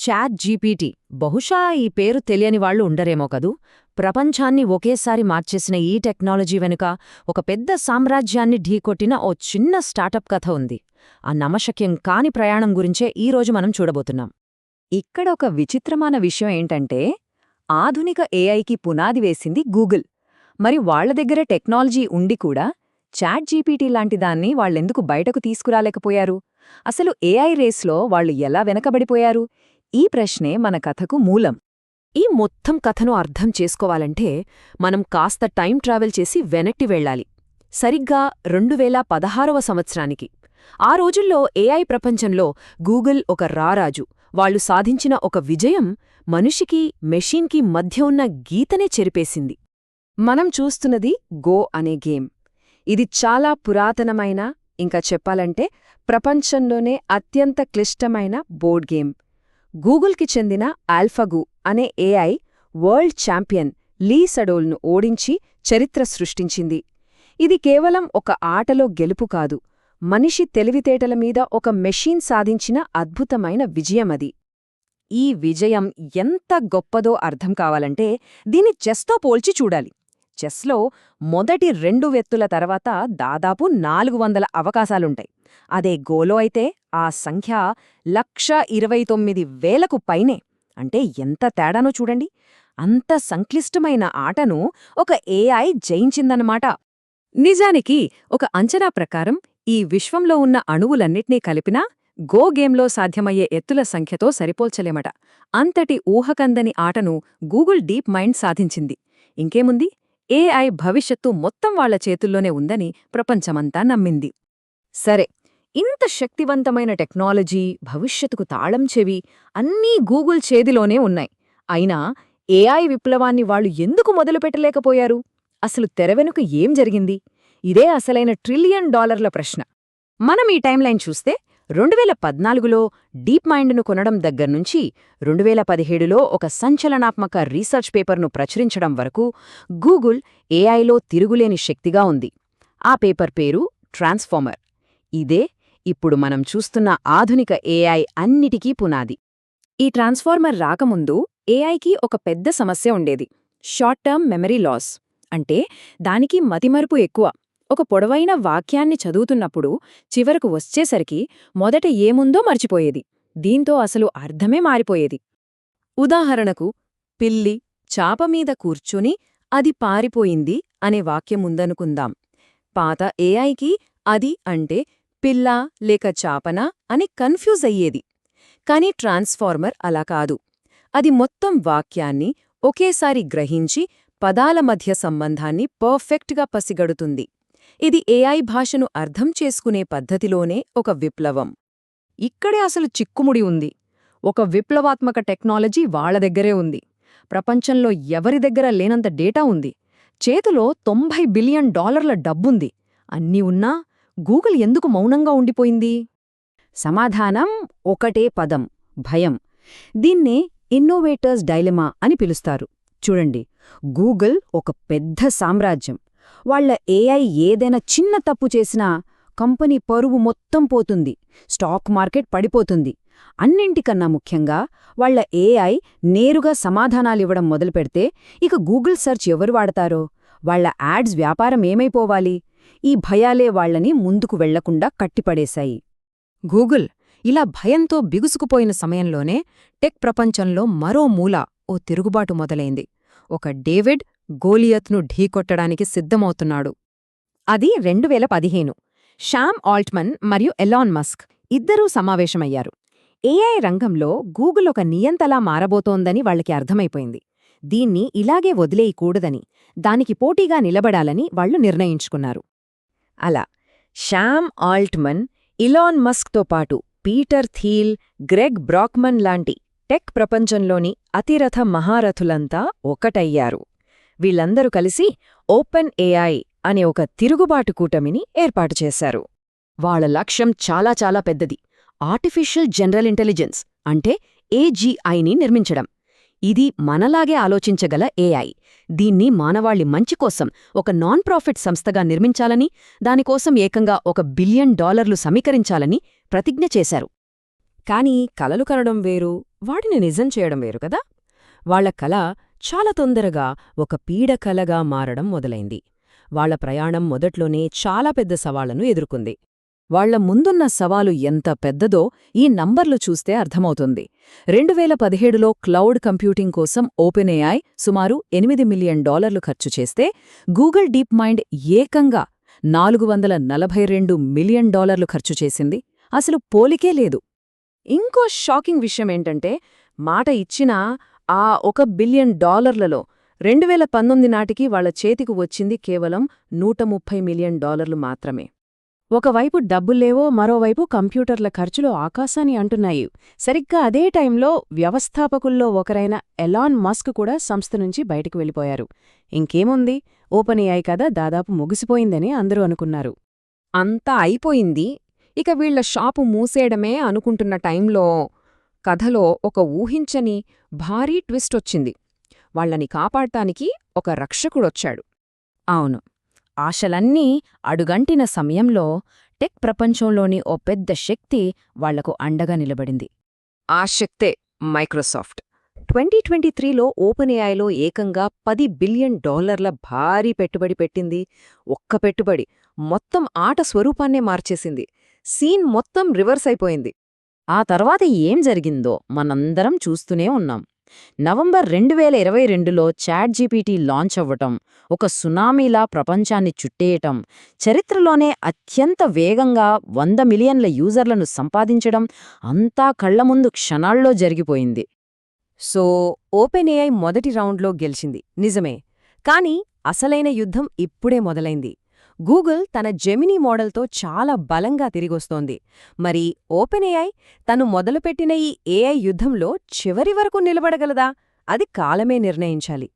Chat GPT. బహుశా ఈ పేరు తెలియని వాళ్ళు ఉండరేమో కదూ. ప్రపంచాన్ని ఒకేసారి మార్చేసిన ఈ టెక్నాలజీ వెనుక ఒక పెద్ద సామ్రాజ్యాన్ని ఢీకొట్టిన ఓ చిన్న స్టార్టప్ కథ ఉంది. ఆ నమ్మశక్యం కాని ప్రయాణం గురించే ఈరోజు మనం చూడబోతున్నాం. ఇక్కడ ఒక విచిత్రమైన విషయం ఏంటంటే, ఆధునిక ఏఐకి పునాది వేసింది గూగుల్. మరి వాళ్ల దగ్గర టెక్నాలజీ ఉండి కూడా చాట్ జీపీటీ లాంటి దాన్ని వాళ్ళెందుకు బయటకు తీసుకురాలేకపోయారు? అసలు ఏఐ రేస్లో వాళ్ళు ఎలా వెనకబడిపోయారు? ఈ ప్రశ్నే మన కథకు మూలం. ఈ మొత్తం కథను అర్థం చేసుకోవాలంటే మనం కాస్త టైం ట్రావెల్ చేసి వెనక్కి వెళ్ళాలి. సరిగ్గా 2016వ సంవత్సరానికి. ఆ రోజుల్లో ఏఐ ప్రపంచంలో గూగుల్ ఒక రారాజు. వాళ్లు సాధించిన ఒక విజయం మనిషికి మెషీన్కి మధ్య ఉన్న గీతనే చెరిపేసింది. మనం చూస్తున్నది గో అనే గేమ్. ఇది చాలా పురాతనమైన, ఇంకా చెప్పాలంటే ప్రపంచంలోనే అత్యంత క్లిష్టమైన బోర్డ్ గేమ్. గూగుల్కి చెందిన ఆల్ఫాగో అనే ఏఐ వరల్డ్ ఛాంపియన్ లీ సడోల్ను ఓడించి చరిత్ర సృష్టించింది. ఇది కేవలం ఒక ఆటలో గెలుపు కాదు, మనిషి తెలివితేటల మీద ఒక మెషీన్ సాధించిన అద్భుతమైన విజయమది. ఈ విజయం ఎంత గొప్పదో అర్థం కావాలంటే దీన్ని చెస్తో పోల్చి చూడాలి. చెస్లో మొదటి 2 వెత్తుల తర్వాత దాదాపు 400 అవకాశాలుంటాయి. అదే గోలో అయితే ఆ సంఖ్య 1,29,000కు పైనే. అంటే ఎంత తేడానో చూడండి. అంత సంక్లిష్టమైన ఆటను ఒక ఏఐ జయించిందన్నమాట. నిజానికి ఒక అంచనా ప్రకారం ఈ విశ్వంలో ఉన్న అణువులన్నిటినీ కలిపినా గో గేమ్లో సాధ్యమయ్యే ఎత్తుల సంఖ్యతో సరిపోల్చలేమట. అంతటి ఊహకందని ఆటను గూగుల్ డీప్ మైండ్ సాధించింది. ఇంకేముంది, ఏఐ భవిష్యత్తు మొత్తం వాళ్ల చేతుల్లోనే ఉందని ప్రపంచమంతా నమ్మింది. సరే, ఇంత శక్తివంతమైన టెక్నాలజీ, భవిష్యత్తుకు తాళం చెవి అన్నీ గూగుల్ చేతిలోనే ఉన్నాయి. అయినా ఏఐ విప్లవాన్ని వాళ్లు ఎందుకు మొదలుపెట్టలేకపోయారు? అసలు తెరవెనుక ఏం జరిగింది? ఇదే అసలైన $1 ట్రిలియన్ ప్రశ్న. మనం ఈ టైంలైన్ చూస్తే 2014లో డీప్ మైండ్ను కొనడం దగ్గర్నుంచి 2017లో ఒక సంచలనాత్మక రీసెర్చ్ పేపర్ను ప్రచురించడం వరకు గూగుల్ ఏఐలో తిరుగులేని శక్తిగా ఉంది. ఆ పేపర్ పేరు ట్రాన్స్ఫార్మర్. ఇదే ఇప్పుడు మనం చూస్తున్న ఆధునిక ఏఐ అన్నిటికీ పునాది. ఈ ట్రాన్స్ఫార్మర్ రాకముందు ఏఐకి ఒక పెద్ద సమస్య ఉండేది: షార్ట్ టర్మ్ మెమరీ లాస్. అంటే దానికి మతిమరుపు ఎక్కువ. ఒక పొడవైన వాక్యాన్ని చదువుతున్నప్పుడు చివరకు వచ్చేసరికి మొదట ఏముందో మర్చిపోయేది. దీంతో అసలు అర్థమే మారిపోయేది. ఉదాహరణకు, పిల్లి చాపమీద కూర్చుని అది పారిపోయింది అనే వాక్యముందనుకుందాం. పాత ఏఐకి అది అంటే పిల్లా లేక చాపనా అని కన్ఫ్యూజ్ అయ్యేది. కాని ట్రాన్స్ఫార్మర్ అలా కాదు. అది మొత్తం వాక్యాన్ని ఒకేసారి గ్రహించి పదాల మధ్య సంబంధాన్ని పర్ఫెక్ట్గా పసిగడుతుంది. ఇది ఏఐ భాషను అర్థం చేసుకునే పద్ధతిలోనే ఒక విప్లవం. ఇక్కడే అసలు చిక్కుముడి ఉంది. ఒక విప్లవాత్మక టెక్నాలజీ వాళ్ల దగ్గరే ఉంది. ప్రపంచంలో ఎవరి దగ్గర లేనంత డేటా ఉంది. చేతిలో $90 బిలియన్ డబ్బుంది. అన్నీ ఉన్నా గూగుల్ ఎందుకు మౌనంగా ఉండిపోయింది? సమాధానం ఒకటే పదం: భయం. దీన్నే ఇన్నోవేటర్స్ డైలమా అని పిలుస్తారు. చూడండి, గూగుల్ ఒక పెద్ద సామ్రాజ్యం. వాళ్ల ఏఐ ఏదైనా చిన్న తప్పు చేసినా కంపెనీ పరువు మొత్తం పోతుంది, స్టాక్ మార్కెట్ పడిపోతుంది. అన్నింటికన్నా ముఖ్యంగా వాళ్ల ఏఐ నేరుగా సమాధానాలివ్వడం మొదలుపెడితే ఇక గూగుల్ సెర్చ్ ఎవరు వాడతారో? వాళ్ల యాడ్స్ వ్యాపారం ఏమైపోవాలి? ఈ భయాలే వాళ్లని ముందుకు వెళ్లకుండా కట్టిపడేశాయి. గూగుల్ ఇలా భయంతో బిగుసుకుపోయిన సమయంలోనే టెక్ ప్రపంచంలో మరో మూల ఓ తిరుగుబాటు మొదలైంది. ఒక డేవిడ్ గోలియత్ను ఢీకొట్టడానికి సిద్ధమవుతున్నాడు. అది 2015. శామ్ ఆల్ట్మన్ మరియు ఎలాన్ మస్క్ ఇద్దరూ సమావేశమయ్యారు. ఏఐ రంగంలో గూగుల్ ఒక నియంతలా మారబోతోందని వాళ్లకి అర్థమైపోయింది. దీన్ని ఇలాగే వదిలేయకూడదని, దానికి పోటీగా నిలబడాలని వాళ్లు నిర్ణయించుకున్నారు. అలా శామ్ ఆల్ట్మన్, ఇలాన్ మస్క్తో పాటు పీటర్ థీల్, గ్రెగ్ బ్రాక్మన్ లాంటి టెక్ ప్రపంచంలోని అతిరథ మహారథులంతా ఒకటయ్యారు. వీళ్లందరూ కలిసి ఓపెన్ ఏఐ అనే ఒక తిరుగుబాటు కూటమిని ఏర్పాటు చేశారు. వాళ్ల లక్ష్యం చాలా చాలా పెద్దది: ఆర్టిఫిషియల్ జనరల్ ఇంటెలిజెన్స్ అంటే ఏజీఐని నిర్మించడం. ఇది మనలాగే ఆలోచించగల ఏఐ. దీన్ని మానవాళి మంచి కోసం ఒక నాన్ ప్రాఫిట్ సంస్థగా నిర్మించాలని, దానికోసం ఏకంగా $1 బిలియన్ సమీకరించాలని ప్రతిజ్ఞ చేశారు. కాని కలలు కనడం వేరు, వాటిని నిజం చేయడం వేరు కదా. వాళ్ల కల చాలా తొందరగా ఒక పీడకలగా మారడం మొదలైంది. వాళ్ల ప్రయాణం మొదట్లోనే చాలా పెద్ద సవాళ్లను ఎదుర్కొంది. వాళ్ల ముందున్న సవాలు ఎంత పెద్దదో ఈ నంబర్లు చూస్తే అర్థమవుతుంది. 2017లో క్లౌడ్ కంప్యూటింగ్ కోసం ఓపెన్ఏఐ సుమారు $8 మిలియన్ ఖర్చు చేస్తే, గూగుల్ డీప్ మైండ్ ఏకంగా $442 మిలియన్ ఖర్చు చేసింది. అసలు పోలికే లేదు. ఇంకో షాకింగ్ విషయమేంటంటే, మాట ఇచ్చిన ఆ $1 బిలియన్ 2019 నాటికి వాళ్ల చేతికి వచ్చింది కేవలం $130 మిలియన్ మాత్రమే. ఒకవైపు డబ్బుల్లేవో, మరోవైపు కంప్యూటర్ల ఖర్చులు ఆకాశాన్ని అంటున్నాయి. సరిగ్గా అదే టైంలో వ్యవస్థాపకుల్లో ఒకరైన ఎలాన్ మస్క్ కూడా సంస్థ నుంచి బయటకు వెళ్ళిపోయారు. ఇంకేముంది, ఓపెన్ఏఐ కథ దాదాపు ముగిసిపోయిందని అందరూ అనుకున్నారు. అంతా అయిపోయింది, ఇక వీళ్ల షాపు మూసేయడమే అనుకుంటున్న టైంలో కథలో ఒక ఊహించని భారీ ట్విస్టొచ్చింది. వాళ్లని కాపాడటానికి ఒక రక్షకుడొచ్చాడు. అవును, ఆశలన్నీ అడుగంటిన సమయంలో టెక్ ప్రపంచంలోని ఓ పెద్ద శక్తి వాళ్లకు అండగా నిలబడింది. ఆ శక్తే మైక్రోసాఫ్ట్. 2023లో ఓపెన్ఏఐలో ఏకంగా $10 బిలియన్ భారీ పెట్టుబడి పెట్టింది. ఒక్క పెట్టుబడి మొత్తం ఆట స్వరూపాన్నే మార్చేసింది. సీన్ మొత్తం రివర్స్ అయిపోయింది. ఆ తర్వాత ఏం జరిగిందో మనందరం చూస్తూనే ఉన్నాం. నవంబర్ 2022లో చాట్‌జీపీటీ లాంచ్ అవ్వటం, ఒక సునామీలా ప్రపంచాన్ని చుట్టేయటం, చరిత్రలోనే అత్యంత వేగంగా 100 మిలియన్ల యూజర్లను సంపాదించడం అంతా కళ్లముందు క్షణాల్లో జరిగిపోయింది. సో ఓపెన్ఏఐ మొదటి రౌండ్లో గెలిచింది నిజమే, కానీ అసలైన యుద్ధం ఇప్పుడే మొదలైంది. గూగుల్ తన జెమినీ మోడల్తో చాలా బలంగా తిరిగొస్తోంది. మరి ఓపెన్ఏఐ తను మొదలుపెట్టిన ఈ ఏఐ యుద్ధంలో చివరి వరకు నిలబడగలదా? అది కాలమే నిర్ణయించాలి.